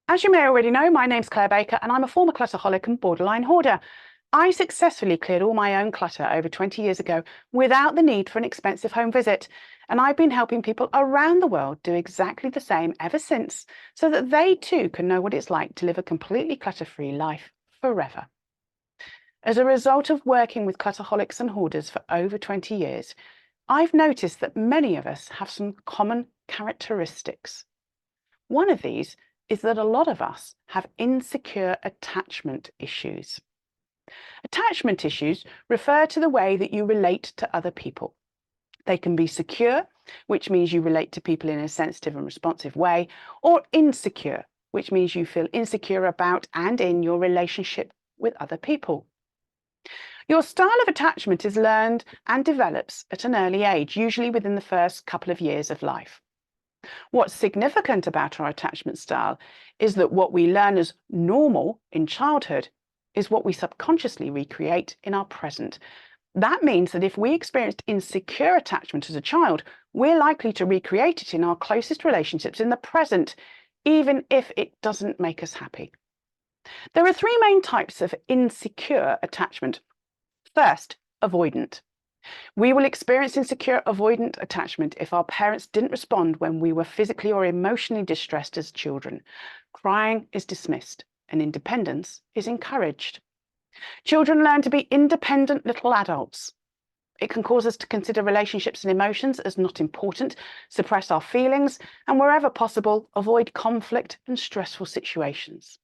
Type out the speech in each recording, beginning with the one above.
As you may already know, my name's Clare Baker and I'm a former clutterholic and borderline hoarder. I successfully cleared all my own clutter over 20 years ago without the need for an expensive home visit. And I've been helping people around the world do exactly the same ever since, so that they too can know what it's like to live a completely clutter-free life forever. As a result of working with clutterholics and hoarders for over 20 years, I've noticed that many of us have some common characteristics. One of these is that a lot of us have insecure attachment issues. Attachment issues refer to the way that you relate to other people. They can be secure, which means you relate to people in a sensitive and responsive way, or insecure, which means you feel insecure about and in your relationship with other people. Your style of attachment is learned and develops at an early age, usually within the first couple of years of life. What's significant about our attachment style is that what we learn as normal in childhood is what we subconsciously recreate in our present. That means that if we experienced insecure attachment as a child, we're likely to recreate it in our closest relationships in the present, even if it doesn't make us happy. There are three main types of insecure attachment. First, avoidant. We will experience insecure avoidant attachment if our parents didn't respond when we were physically or emotionally distressed as children. Crying is dismissed and independence is encouraged. Children learn to be independent little adults. It can cause us to consider relationships and emotions as not important, suppress our feelings, and wherever possible, avoid conflict and stressful situations.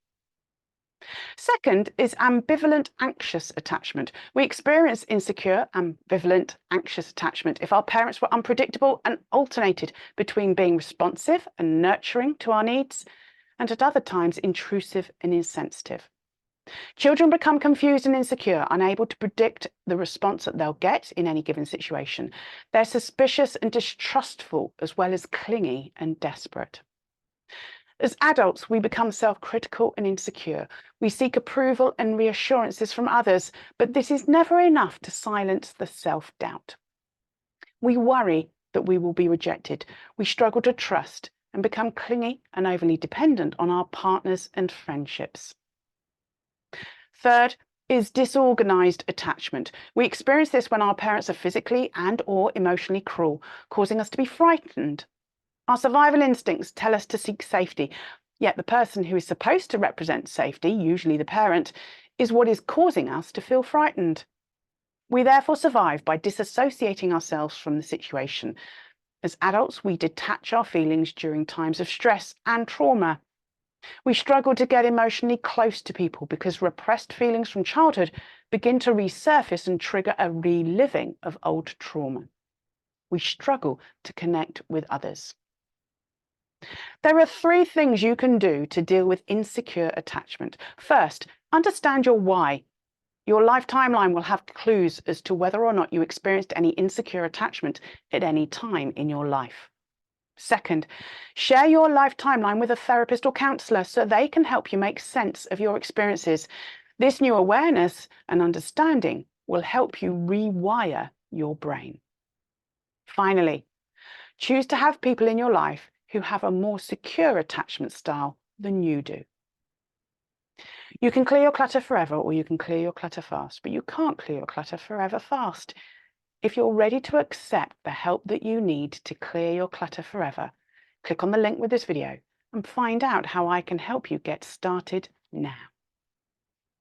Second is ambivalent anxious attachment. We experience insecure, ambivalent anxious attachment if our parents were unpredictable and alternated between being responsive and nurturing to our needs, and at other times intrusive and insensitive. Children become confused and insecure, unable to predict the response that they'll get in any given situation. They're suspicious and distrustful, as well as clingy and desperate. As adults, we become self-critical and insecure. We seek approval and reassurances from others, but this is never enough to silence the self-doubt. We worry that we will be rejected. We struggle to trust and become clingy and overly dependent on our partners and friendships. Third is disorganized attachment. We experience this when our parents are physically and/or emotionally cruel, causing us to be frightened. Our survival instincts tell us to seek safety, yet the person who is supposed to represent safety, usually the parent, is what is causing us to feel frightened. We therefore survive by disassociating ourselves from the situation. As adults, we detach our feelings during times of stress and trauma. We struggle to get emotionally close to people because repressed feelings from childhood begin to resurface and trigger a reliving of old trauma. We struggle to connect with others. There are three things you can do to deal with insecure attachment. First, understand your why. Your life timeline will have clues as to whether or not you experienced any insecure attachment at any time in your life. Second, share your life timeline with a therapist or counselor so they can help you make sense of your experiences. This new awareness and understanding will help you rewire your brain. Finally, choose to have people in your life who have a more secure attachment style than you do. You can clear your clutter forever, or you can clear your clutter fast, but you can't clear your clutter forever fast. If you're ready to accept the help that you need to clear your clutter forever, click on the link with this video and find out how I can help you get started now.